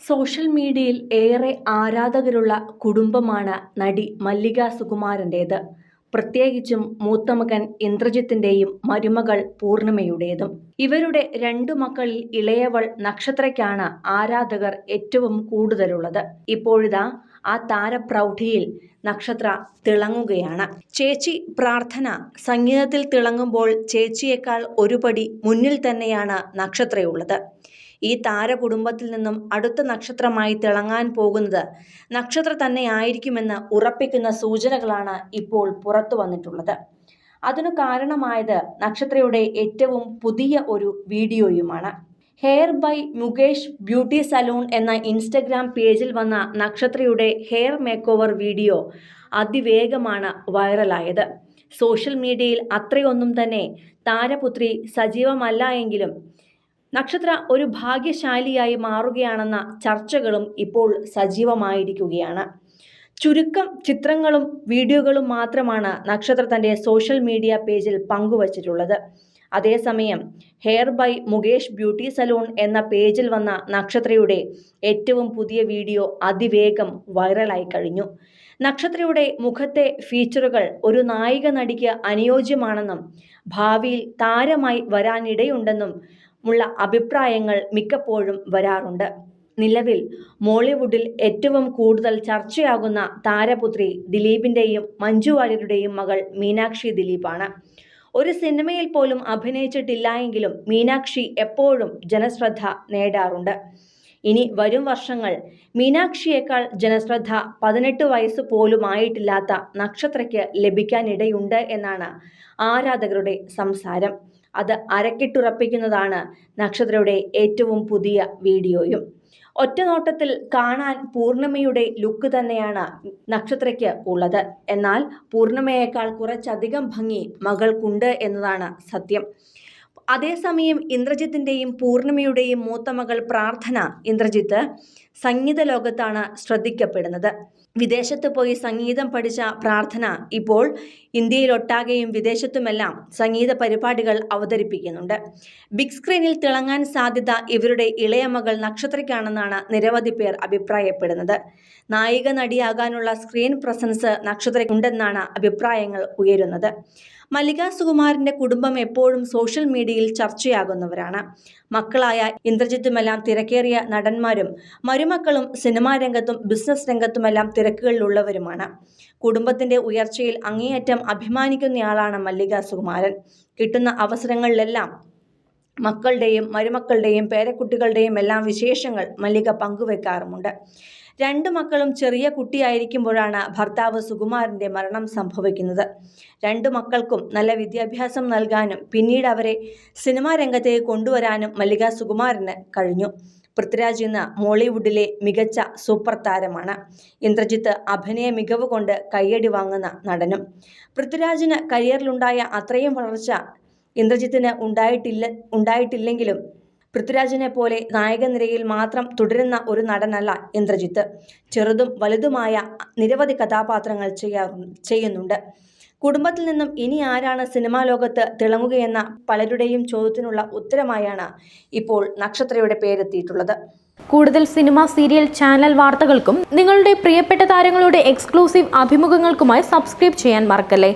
Social മീഡിയയിൽ ഏറെ ആരാധകരുള്ള കുടുംബമാണ് നടി മല്ലിക സുകുമാരൻ്റേത്. പ്രത്യേകിച്ചും മൂത്തമകൻ ഇന്ദ്രജിത്തിൻ്റെയും മരുമകൾ പൂർണിമയുടേതും. ഇവരുടെ രണ്ടു മക്കളിൽ ഇളയവൾ നക്ഷത്രയ്ക്കാണ് ആരാധകർ ഏറ്റവും കൂടുതലുള്ളത്. ഇപ്പോഴിതാ ആ താരപ്രൗഢിയിൽ നക്ഷത്ര തിളങ്ങുകയാണ്. ചേച്ചി പ്രാർത്ഥന സംഗീതത്തിൽ തിളങ്ങുമ്പോൾ ചേച്ചിയേക്കാൾ ഒരുപടി മുന്നിൽ തന്നെയാണ് നക്ഷത്രയുള്ളത്. ഈ താരകുടുംബത്തിൽ നിന്നും അടുത്ത നക്ഷത്രമായി തിളങ്ങാൻ പോകുന്നത് നക്ഷത്ര തന്നെയായിരിക്കുമെന്ന് ഉറപ്പിക്കുന്ന സൂചനകളാണ് ഇപ്പോൾ പുറത്തു വന്നിട്ടുള്ളത്. അതിനു കാരണമായത് നക്ഷത്രയുടെ ഏറ്റവും പുതിയ ഒരു വീഡിയോയുമാണ്. Hair by Mukesh beauty salon എന്ന ഇൻസ്റ്റഗ്രാം പേജിൽ വന്ന നക്ഷത്രയുടെ ഹെയർ മേക്ക് ഓവർ വീഡിയോ അതിവേഗമാണ് വൈറലായത്. സോഷ്യൽ മീഡിയയിൽ അത്രയൊന്നും തന്നെ താരപുത്രി സജീവമല്ല എങ്കിലും നക്ഷത്ര ഒരു ഭാഗ്യശാലിയായി മാറുകയാണെന്ന ചർച്ചകളും ഇപ്പോൾ സജീവമായിരിക്കുകയാണ്. ചുരുക്കം ചിത്രങ്ങളും വീഡിയോകളും മാത്രമാണ് നക്ഷത്ര തൻ്റെ സോഷ്യൽ മീഡിയ പേജിൽ പങ്കുവച്ചിട്ടുള്ളത്. അതേസമയം hair by Mukesh beauty salon എന്ന പേജിൽ വന്ന നക്ഷത്രയുടെ ഏറ്റവും പുതിയ വീഡിയോ അതിവേഗം വൈറലായി കഴിഞ്ഞു. നക്ഷത്രയുടെ മുഖത്തെ ഫീച്ചറുകൾ ഒരു നായിക നടിക്ക് അനുയോജ്യമാണെന്നും ഭാവിയിൽ താരമായി വരാനിടയുണ്ടെന്നും ഉള്ള അഭിപ്രായങ്ങൾ മിക്കപ്പോഴും വരാറുണ്ട്. നിലവിൽ മോളിവുഡിൽ ഏറ്റവും കൂടുതൽ ചർച്ചയാകുന്ന താരപുത്രി ദിലീപിൻ്റെയും മഞ്ജു വാര്യരുടെയും മകൾ മീനാക്ഷി ദിലീപാണ്. ഒരു സിനിമയിൽ പോലും അഭിനയിച്ചിട്ടില്ല എങ്കിലും മീനാക്ഷി എപ്പോഴും ജനശ്രദ്ധ നേടാറുണ്ട്. ഇനി വരും വർഷങ്ങൾ മീനാക്ഷിയേക്കാൾ ജനശ്രദ്ധ 18 വയസ്സ് പോലും ആയിട്ടില്ലാത്ത നക്ഷത്രയ്ക്ക് ലഭിക്കാനിടയുണ്ട് എന്നാണ് ആരാധകരുടെ സംസാരം. അത് അരക്കിട്ടുറപ്പിക്കുന്നതാണ് നക്ഷത്രയുടെ ഏറ്റവും പുതിയ വീഡിയോയും. ഒറ്റനോട്ടത്തിൽ കാണാൻ പൂർണിമയുടെ ലുക്ക് തന്നെയാണ് നക്ഷത്രയ്ക്ക് ഉള്ളത്. എന്നാൽ പൂർണിമയേക്കാൾ കുറച്ചധികം ഭംഗി മകൾക്കുണ്ട് എന്നതാണ് സത്യം. അതേസമയം ഇന്ദ്രജിത്തിൻ്റെയും പൂർണിമയുടെയും മൂത്തമകൾ പ്രാർത്ഥന ഇന്ദ്രജിത്ത് സംഗീത ലോകത്താണ് ശ്രദ്ധിക്കപ്പെടുന്നത്. വിദേശത്ത് പോയി സംഗീതം പഠിച്ച പ്രാർത്ഥന ഇപ്പോൾ ഇന്ത്യയിലൊട്ടാകെയും വിദേശത്തുമെല്ലാം സംഗീത പരിപാടികൾ അവതരിപ്പിക്കുന്നുണ്ട്. ബിഗ് സ്ക്രീനിൽ തിളങ്ങാൻ സാധ്യത ഇവരുടെ ഇളയ മകൾ നക്ഷത്രയ്ക്കാണെന്നാണ് നിരവധി പേർ അഭിപ്രായപ്പെടുന്നത്. നായിക നടിയാകാനുള്ള സ്ക്രീൻ പ്രസൻസ് നക്ഷത്രയ്ക്കുണ്ടെന്നാണ് അഭിപ്രായങ്ങൾ ഉയരുന്നത്. മല്ലിക സുകുമാരൻ്റെ കുടുംബം എപ്പോഴും സോഷ്യൽ മീഡിയയിൽ ചർച്ചയാകുന്നവരാണ്. മക്കളായ ഇന്ദ്രജിത്തുമെല്ലാം തിരക്കേറിയ നടന്മാരും മരുമക്കളും സിനിമാ രംഗത്തും ബിസിനസ് രംഗത്തുമെല്ലാം തിരക്കുകളിലുള്ളവരുമാണ്. കുടുംബത്തിൻ്റെ ഉയർച്ചയിൽ അങ്ങേയറ്റം അഭിമാനിക്കുന്നയാളാണ് മല്ലിക സുകുമാരൻ. കിട്ടുന്ന അവസരങ്ങളിലെല്ലാം മക്കളുടെയും മരുമക്കളുടെയും പേരക്കുട്ടികളുടെയും എല്ലാം വിശേഷങ്ങൾ മല്ലിക പങ്കുവെക്കാറുമുണ്ട്. രണ്ടു മക്കളും ചെറിയ കുട്ടിയായിരിക്കുമ്പോഴാണ് ഭർത്താവ് സുകുമാരൻ്റെ മരണം സംഭവിക്കുന്നത്. രണ്ടു മക്കൾക്കും നല്ല വിദ്യാഭ്യാസം നൽകാനും പിന്നീട് അവരെ സിനിമാ രംഗത്തേക്ക് കൊണ്ടുവരാനും മല്ലിക സുകുമാരന് കഴിഞ്ഞു. പൃഥ്വിരാജ് ഇന്ന് മോളിവുഡിലെ മികച്ച സൂപ്പർ താരമാണ്. ഇന്ദ്രജിത്ത് അഭിനയ മികവ് കൊണ്ട് കയ്യടി വാങ്ങുന്ന നടനും. പൃഥ്വിരാജിന് കരിയറിലുണ്ടായ അത്രയും വളർച്ച ഇന്ദ്രജിത്തിന് ഉണ്ടായിട്ടില്ലെങ്കിലും പൃഥ്വിരാജിനെ പോലെ നായക നിരയിൽ മാത്രം തുടരുന്ന ഒരു നടനല്ല ഇന്ദ്രജിത്ത്. ചെറുതും വലുതുമായ നിരവധി കഥാപാത്രങ്ങൾ ചെയ്യുന്നുണ്ട്. കുടുംബത്തിൽ നിന്നും ഇനി ആരാണ് സിനിമാ ലോകത്ത് തിളങ്ങുകയെന്ന പലരുടെയും ചോദ്യത്തിനുള്ള ഉത്തരമായാണ് ഇപ്പോൾ നക്ഷത്രയുടെ പേരെത്തിയിട്ടുള്ളത്. കൂടുതൽ സിനിമ, സീരിയൽ, ചാനൽ വാർത്തകൾക്കും നിങ്ങളുടെ പ്രിയപ്പെട്ട താരങ്ങളുടെ എക്സ്ക്ലൂസീവ് അഭിമുഖങ്ങൾക്കുമായി സബ്സ്ക്രൈബ് ചെയ്യാൻ മറക്കല്ലേ.